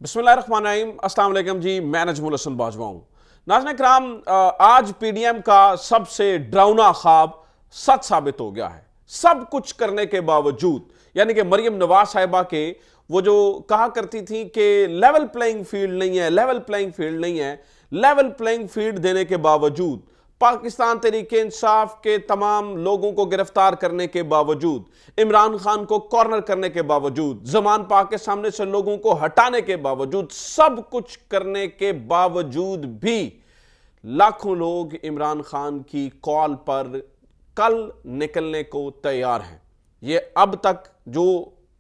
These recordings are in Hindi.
बिस्मिल्लाहिर्रहमानिर्रहीम, अस्सलाम वालेकुम जी। मैं नजमुल हसन बाजवा हूं। नाज़रीन किराम, आज पीडीएम का सबसे डरावना ख्वाब सच साबित हो गया है। सब कुछ करने के बावजूद, यानी कि मरियम नवाज साहिबा के वो जो कहा करती थी कि लेवल प्लेइंग फील्ड नहीं है, लेवल प्लेइंग फील्ड नहीं है, लेवल प्लेइंग फील्ड देने के बावजूद, पाकिस्तान तहरीक इंसाफ के तमाम लोगों को गिरफ्तार करने के बावजूद, इमरान खान को कॉर्नर करने के बावजूद, जमान पाक के सामने से लोगों को हटाने के बावजूद, सब कुछ करने के बावजूद भी लाखों लोग इमरान खान की कॉल पर कल निकलने को तैयार हैं। ये अब तक जो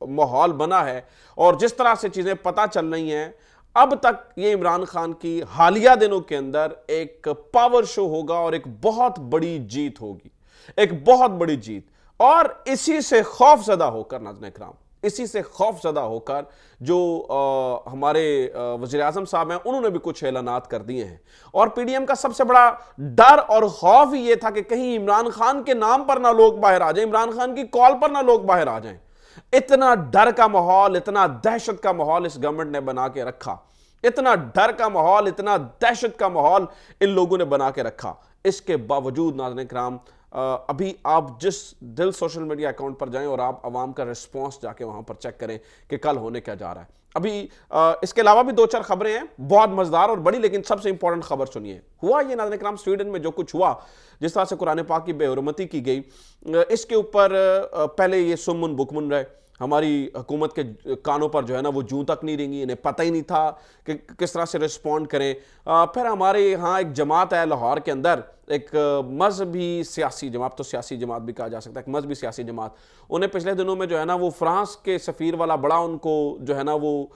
माहौल बना है और जिस तरह से चीजें पता चल रही हैं, अब तक ये इमरान खान की हालिया दिनों के अंदर एक पावर शो होगा और एक बहुत बड़ी जीत होगी, एक बहुत बड़ी जीत। और इसी से खौफजदा होकर, नाज़रीन इकराम, इसी से खौफजदा होकर जो हमारे वज़ीर आज़म साहब हैं, उन्होंने भी कुछ ऐलानात कर दिए हैं। और पीडीएम का सबसे बड़ा डर और खौफ ये था कि कहीं इमरान खान के नाम पर ना लोग बाहर आ जाएं, इमरान खान की कॉल पर ना लोग बाहर आ जाएं। इतना डर का माहौल, इतना दहशत का माहौल इस गवर्नमेंट ने बना के रखा, इतना डर का माहौल, इतना दहशत का माहौल इन लोगों ने बना के रखा। इसके बावजूद नाज़रीन किराम, अभी आप जिस दिल सोशल मीडिया अकाउंट पर जाएं और आप अवाम का रिस्पॉन्स जाके वहां पर चेक करें कि कल होने क्या जा रहा है। अभी इसके अलावा भी दो चार खबरें हैं बहुत मजेदार और बड़ी, लेकिन सबसे इंपॉर्टेंट खबर सुनिए। हुआ ये नाज़रीन किराम, स्वीडन में जो कुछ हुआ, जिस तरह से कुरान पाक की बेहुरमती की गई, इसके ऊपर पहले ये सुमन बुकमन रहे, हमारी हुकूमत के कानों पर जो है ना वो जूं तक नहीं रेंगी, इन्हें पता ही नहीं था कि किस तरह से रिस्पॉन्ड करें। फिर हमारे यहाँ एक जमात है लाहौर के अंदर, एक मजहबी सियासी जमात, तो सियासी जमात भी कहा जा सकता है, एक मजहबी सियासी जमात, उन्हें पिछले दिनों में जो है ना वो फ्रांस के सफ़ीर वाला बड़ा उनको जो है ना वो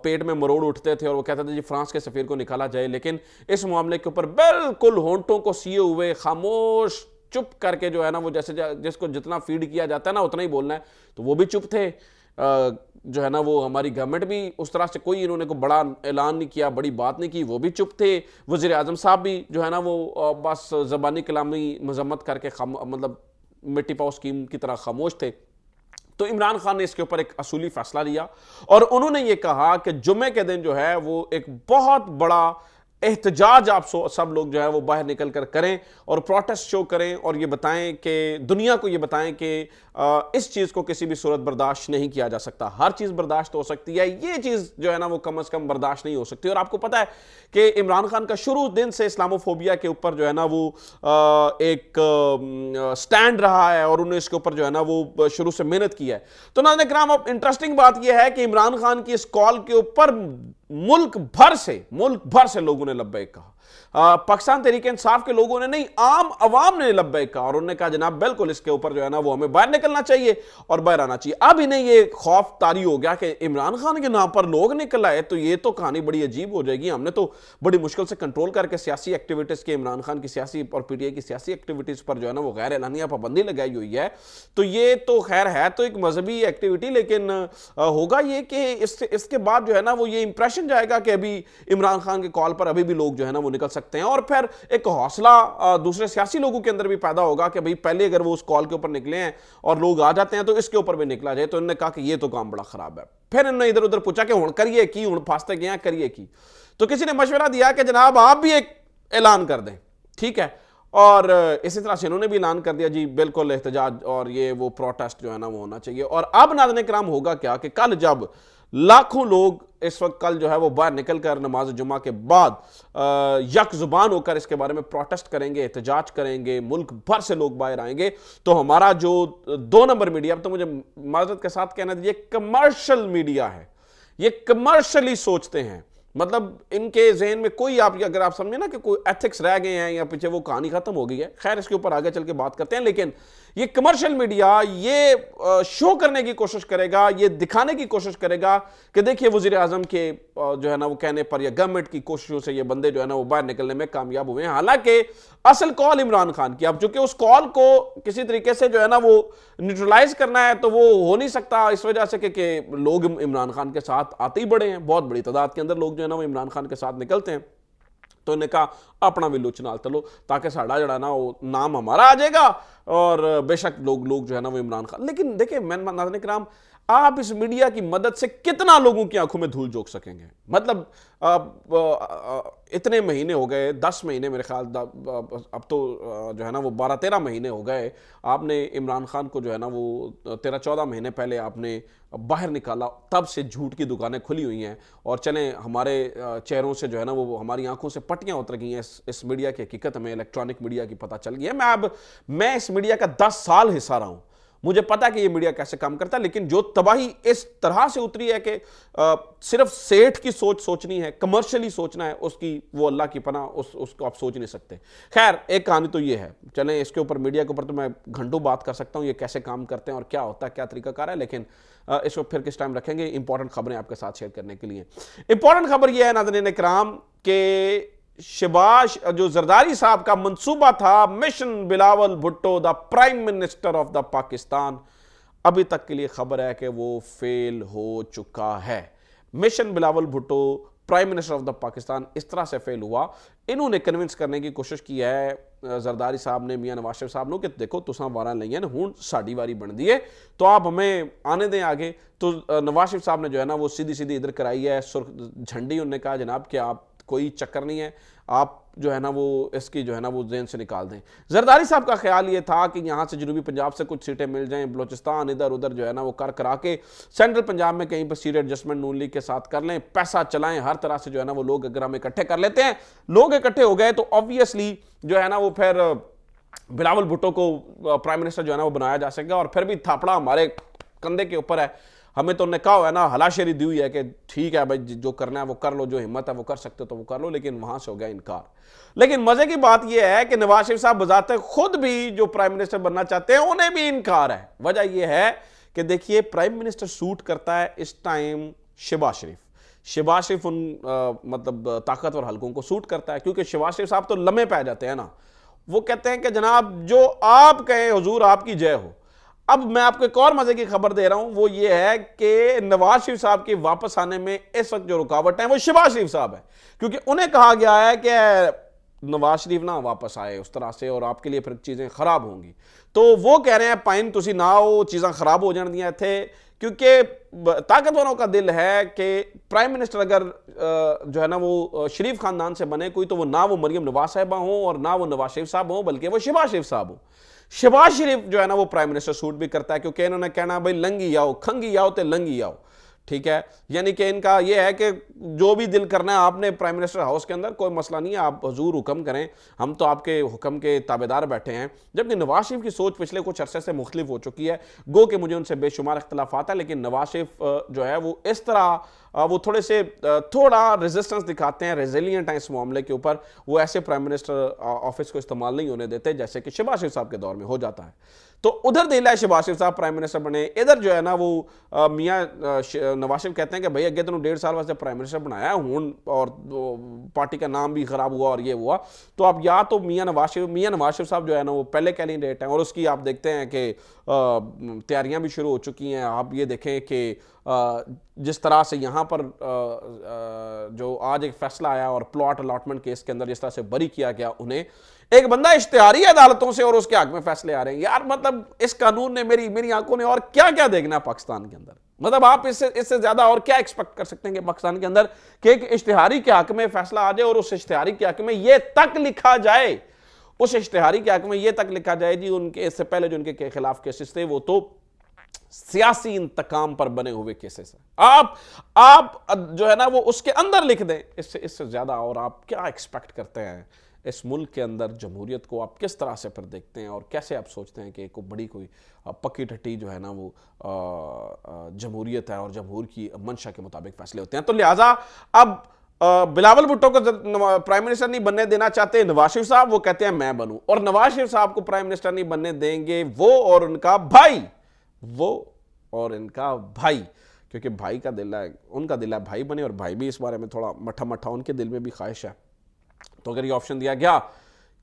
पेट में मरोड़ उठते थे और वो कहते थे जी फ्रांस के सफ़ीर को निकाला जाए। लेकिन इस मामले के ऊपर बिल्कुल होंठों को सिए हुए, खामोश, चुप करके जो है ना वो जैसे जिसको जितना फीड किया जाता है ना उतना ही बोलना है, तो वो भी चुप थे। जो है ना वो हमारी गवर्नमेंट भी उस तरह से कोई इन्होंने को बड़ा ऐलान नहीं किया, बड़ी बात नहीं की, वो भी चुप थे। वज़ीर आज़म साहब भी जो है ना वो बस ज़बानी कलामी मजम्मत करके मतलब मिट्टी पाओ स्कीम की तरह खामोश थे। तो इमरान खान ने इसके ऊपर एक असूली फैसला लिया और उन्होंने ये कहा कि जुम्मे के दिन जो है वो एक बहुत बड़ा एहतजाज आप सब लोग जो है वो बाहर निकल कर करें और प्रोटेस्ट शो करें और ये बताएं कि दुनिया को ये बताएं कि इस चीज़ को किसी भी सूरत बर्दाश्त नहीं किया जा सकता। हर चीज़ बर्दाश्त हो सकती है, ये चीज़ जो है ना वो कम से कम बर्दाश्त नहीं हो सकती। और आपको पता है कि इमरान खान का शुरू दिन से इस्लामोफोबिया के ऊपर जो है ना वो एक स्टैंड रहा है और उन्होंने इसके ऊपर जो है ना वो शुरू से मेहनत की है। तो नाज़रीन किराम, अब इंटरेस्टिंग बात यह है कि इमरान खान की इस कॉल के ऊपर मुल्क भर से लोगों ने लब्बैक कहा। पाकिस्तान तहरीक इंसाफ के लोगों ने नहीं, आम अवाम ने लब्बैक कहा और उन्होंने कहा जनाब बिल्कुल इसके ऊपर जो है ना वो हमें बाहर निकलना चाहिए और बाहर आना चाहिए। अब इन्हें ये खौफ तारी हो गया कि इमरान खान के नाम पर लोग निकल आए तो ये तो कहानी बड़ी अजीब हो जाएगी। हमने तो बड़ी मुश्किल से कंट्रोल करके सियासी एक्टिविटीज के, इमरान खान की सियासी और पीटीआई की सियासी एक्टिविटीज पर जो है ना वो गैर एलानिया पाबंदी लगाई हुई है। तो ये तो खैर है तो एक मजहबी एक्टिविटी, लेकिन होगा ये कि इसके बाद जो है ना वो ये इंप्रेशन जाएगा कि अभी इमरान खान के कॉल पर अभी भी लोग जो है ना वो निकल सकते हैं और फिर एक हौसला दूसरे सियासी लोगों के अंदर भी पैदा होगा कि भाई पहले अगर वो उस कॉल के ऊपर निकले हैं और लोग आ जाते हैं तो इसके ऊपर भी निकला जाए। तो इन्होंने कहा कि ये तो काम बड़ा खराब है। फिर इन्होंने इधर उधर पूछा कि हुण करिए की, हुण फास्ते गया करिए की। तो किसी ने मशवरा दिया कि जनाब आप भी एक ऐलान कर दें, ठीक है। और इसी तरह से इन्होंने भी ऐलान कर दिया जी बिल्कुल एहतजाज और ये वो प्रोटेस्ट जो है ना वो होना चाहिए। और अब नाज़रीन किराम होगा क्या कि कल जब लाखों लोग इस वक्त कल जो है वो बाहर निकलकर नमाज जुमा के बाद यक जुबान होकर इसके बारे में प्रोटेस्ट करेंगे, एहतजाज करेंगे, मुल्क भर से लोग बाहर आएंगे, तो हमारा जो 2 नंबर मीडिया, तो मुझे माजरत के साथ कहना दीजिए, कमर्शियल मीडिया है, ये कमर्शियली सोचते हैं। मतलब इनके जहन में कोई, आप अगर आप समझे ना कि कोई एथिक्स रह गए हैं या पीछे वो कहानी खत्म हो गई है, खैर इसके ऊपर आगे चल के बात करते हैं। लेकिन ये कमर्शियल मीडिया ये शो करने की कोशिश करेगा, ये दिखाने की कोशिश करेगा कि देखिए वज़ीर आज़म के जो है ना वो कहने पर या गवर्नमेंट की कोशिशों से ये बंदे जो है ना वो बाहर निकलने में कामयाब हुए हैं। हालांकि असल कॉल इमरान खान की, अब चूंकि उस कॉल को किसी तरीके से जो है ना वो न्यूट्रलाइज करना है तो वो हो नहीं सकता इस वजह से कि लोग इमरान खान के साथ आते ही बड़े हैं, बहुत बड़ी तादाद के अंदर लोग जो है ना वो इमरान खान के साथ निकलते हैं। तो इन्हें कहा अपना भी लुच नाल चलो ताकि साड़ा जड़ा ना वो नाम हमारा आ जाएगा और बेशक लोग जो है ना वो इमरान खान। लेकिन देखिए मैं नाज़रीन किराम, आप इस मीडिया की मदद से कितना लोगों की आंखों में धूल झोंक सकेंगे? मतलब इतने महीने हो गए, 10 महीने मेरे ख्याल, अब तो जो है ना वो 12-13 महीने हो गए, आपने इमरान खान को जो है ना वो 13-14 महीने पहले आपने बाहर निकाला, तब से झूठ की दुकानें खुली हुई हैं और चलें हमारे चेहरों से जो है ना वो हमारी आंखों से पट्टियां उतर गई हैं। इस मीडिया की हकीकत हमें इलेक्ट्रॉनिक मीडिया की पता चल गई है। मैं इस मीडिया का 10 साल हिस्सा रहा हूं, मुझे पता है कि ये मीडिया कैसे काम करता है। लेकिन जो तबाही इस तरह से उतरी है कि सिर्फ सेठ की सोचनी है, कमर्शियली सोचना है, उसकी वो अल्लाह की पनाह, उसको आप सोच नहीं सकते। खैर, एक कहानी तो ये है, चलें इसके ऊपर, मीडिया के ऊपर तो मैं घंटों बात कर सकता हूं, ये कैसे काम करते हैं और क्या होता है, क्या तरीकाकार है, लेकिन इसको फिर किस टाइम रखेंगे। इंपॉर्टेंट खबरें आपके साथ शेयर करने के लिए। इंपॉर्टेंट खबर यह है नाज़रीन इकराम के शहबाज जो जरदारी साहब का मंसूबा था, mission Bilawal Bhutto the prime minister of the Pakistan, अभी तक के लिए खबर है कि वो फेल हो चुका है। Mission Bilawal Bhutto prime minister of the Pakistan इस तरह से फेल हुआ, इन्होंने कन्विंस करने की कोशिश की है जरदारी साहब ने मियां नवाज शरीफ साहब ने कि देखो तुसा वारा नहीं है, हूँ साड़ी वारी बन दी है, तो आप हमें आने दें आगे। तो नवाज शरीफ साहब ने जो है ना वो सीधी सीधी इधर कराई है सुर्ख झंडी। उन्होंने कहा जनाब कि आप कोई चक्कर नहीं है, आप जो है ना वो इसकी जो है ना वो जेन से निकाल दें। जरदारी साहब का ख्याल ये था कि यहाँ से जनूबी पंजाब से कुछ सीटें मिल जाएं, बलोचिस्तान इधर उधर जो है ना वो कर करा के सेंट्रल पंजाब में कहीं पर सीट एडजस्टमेंट नून लीग के साथ कर लें, पैसा चलाएं, हर तरह से जो है ना वो लोग अगर हम इकट्ठे कर लेते हैं, लोग इकट्ठे हो गए तो ऑब्वियसली जो है ना वो फिर बिलावल भुट्टो को प्राइम मिनिस्टर जो है ना वो बनाया जा सकेगा। और फिर भी थापड़ा हमारे कंधे के ऊपर है, हमें तो उन्हें कहा है ना, हलाशेरी दी हुई है कि ठीक है भाई जो करना है वो कर लो, जो हिम्मत है वो कर सकते हो तो वो कर लो, लेकिन वहां से हो गया इनकार। लेकिन मजे की बात यह है कि नवाज शरीफ साहब बजाते खुद भी जो प्राइम मिनिस्टर बनना चाहते हैं उन्हें भी इनकार है। वजह यह है कि देखिए प्राइम मिनिस्टर सूट करता है इस टाइम शहबाज शरीफ उन मतलब ताकतवर हलकों को सूट करता है, क्योंकि शहबाज शरीफ साहब तो लम्हे पै जाते हैं ना, वो कहते हैं कि जनाब जो आप कहें हुजूर आपकी जय हो। अब मैं आपको एक और मजे की खबर दे रहा हूं, वो ये है कि नवाज शरीफ साहब के वापस आने में इस वक्त जो रुकावट है वो शहबाज शरीफ साहब है, क्योंकि उन्हें कहा गया है कि नवाज शरीफ ना वापस आए उस तरह से और आपके लिए फिर चीजें खराब होंगी। तो वो कह रहे हैं पाइन तुसी ना हो चीज़ें खराब हो जान दिया थे, क्योंकि ताकतवरों का दिल है कि प्राइम मिनिस्टर अगर जो है ना वो शरीफ खानदान से बने कोई, तो वो ना वो मरियम नवाज साहिबा हो और ना वो नवाज शरीफ साहब हो, बल्कि वो शहबाज शरीफ साहब हो। शहबाज शरीफ जो है ना वो प्राइम मिनिस्टर सूट भी करता है, क्योंकि इन्होंने कहना भाई लंगी आओ खंगी आओ ते लंगी आओ, ठीक है। यानी कि इनका यह है कि जो भी दिल करना है आपने प्राइम मिनिस्टर हाउस के अंदर, कोई मसला नहीं है, आप हुजूर हुक्म करें, हम तो आपके हुक्म के ताबेदार बैठे हैं। जबकि नवाज शरीफ की सोच पिछले कुछ अरसे से मुख्तलिफ हो चुकी है, गो कि मुझे उनसे बेशुमार इख्तलाफात है, लेकिन नवाज शरीफ जो है वो इस तरह वो थोड़ा रेजिस्टेंस दिखाते हैं, रेजिलियंट हैं इस मामले के ऊपर। वो ऐसे प्राइम मिनिस्टर ऑफिस को इस्तेमाल नहीं होने देते जैसे कि शहबाज शरीफ साहब के दौर में हो जाता है। तो उधर दिल है शहबाज शरीफ साहब प्राइम मिनिस्टर बने, इधर जो है ना वो मियाँ नवाज शरीफ कहते हैं कि भाई अगे तेन 1.5 साल वास्ते प्राइम मिनिस्टर बनाया हूँ और पार्टी का नाम भी खराब हुआ और ये हुआ, तो अब या तो मियाँ नवाज शरीफ साहब जो है ना वो पहले कैंडिडेट हैं और उसकी आप देखते हैं कि तैयारियां भी शुरू हो चुकी हैं। आप ये देखें कि जिस तरह से यहाँ पर जो आज एक फैसला आया और प्लॉट अलॉटमेंट केस के अंदर जिस तरह से बरी किया गया उन्हें, एक बंदा इश्तिहारी अदालतों से और उसके हक में फैसले आ रहे हैं। यार मतलब इस कानून ने मेरी आंखों ने और क्या क्या देखना है पाकिस्तान के अंदर। मतलब आप इससे ज्यादा और क्या एक्सपेक्ट कर सकते हैं कि पाकिस्तान के अंदर कि एक इश्तिहारी के हक में फैसला आ जाए और उस इश्तिहारी के हक में यह तक लिखा जाए, उस इश्तिहारी के हक में यह तक लिखा जाए जी उनके इससे पहले जो उनके खिलाफ केसेस थे वो तो सियासी इंतकाम पर बने हुए केसेस हैं। आप जो है ना वो उसके अंदर लिख दें, इससे ज्यादा और आप क्या एक्सपेक्ट करते हैं इस मुल्क के अंदर जमहूरियत को आप किस तरह से फिर देखते हैं और कैसे आप सोचते हैं कि कोई बड़ी कोई पक्की टट्टी जो है ना वो जमहूरियत है और जमहूर की मंशा के मुताबिक फैसले होते हैं। तो लिहाजा अब बिलावल भुट्टो को प्राइम मिनिस्टर नहीं बनने देना चाहते नवाज शरीफ साहब, वो कहते हैं मैं बनूं, और नवाज शरीफ साहब को प्राइम मिनिस्टर नहीं बनने देंगे वो और उनका भाई, क्योंकि भाई का दिल है, उनका दिल है भाई बने, और भाई भी इस बारे में थोड़ा मठा उनके दिल में भी ख्वाहिश है। तो अगर ये ऑप्शन दिया गया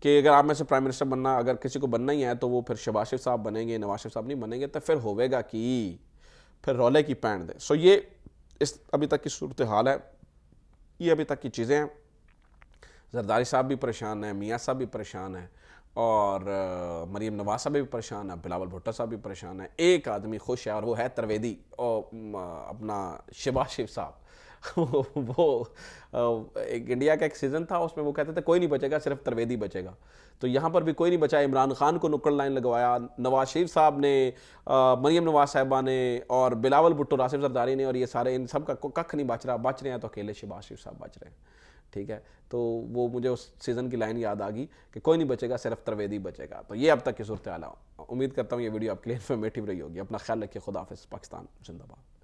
कि अगर आप में से प्राइम मिनिस्टर बनना, अगर किसी को बनना ही है तो वो फिर शहबाज शरीफ साहब बनेंगे, नवाज शरीफ साहब नहीं बनेंगे, तो फिर होवेगा कि फिर रौले की पैंट दे। सो ये इस अभी तक की सूरत हाल है, ये अभी तक की चीज़ें हैं। जरदारी साहब भी परेशान हैं, मियाँ साहब भी परेशान हैं, और मरीम नवाज साहब भी परेशान है, बिलावल भुट्टो साहब भी परेशान है, एक आदमी खुश है और वो है त्रिवेदी और अपना शहबाज शरीफ साहब। वो एक इंडिया का एक सीज़न था, उसमें वो कहते थे कोई नहीं बचेगा, सिर्फ त्रिवेदी बचेगा। तो यहाँ पर भी कोई नहीं बचा। इमरान खान को नुक्कड़ लाइन लगवाया, नवाज शरीफ साहब ने, मरीम नवाज साहिबा ने और बिलावल भुट्टो, रासिफ जरदारी ने, और ये सारे, इन सब का कख नहीं बच रहा। बच रहे हैं तो अकेले शहबाज शरीफ साहब बच रहे हैं। ठीक है, तो वो मुझे उस सीज़न की लाइन याद आ गई कि कोई नहीं बचेगा, सिर्फ त्रिवेदी बचेगा। तो ये अब तक की सूरत हाल है। उम्मीद करता हूँ ये वीडियो आपके लिए इन्फॉर्मेटिव रही होगी। अपना ख्याल रखिए। खुदा हाफिज़। पाकिस्तान जिंदाबाद।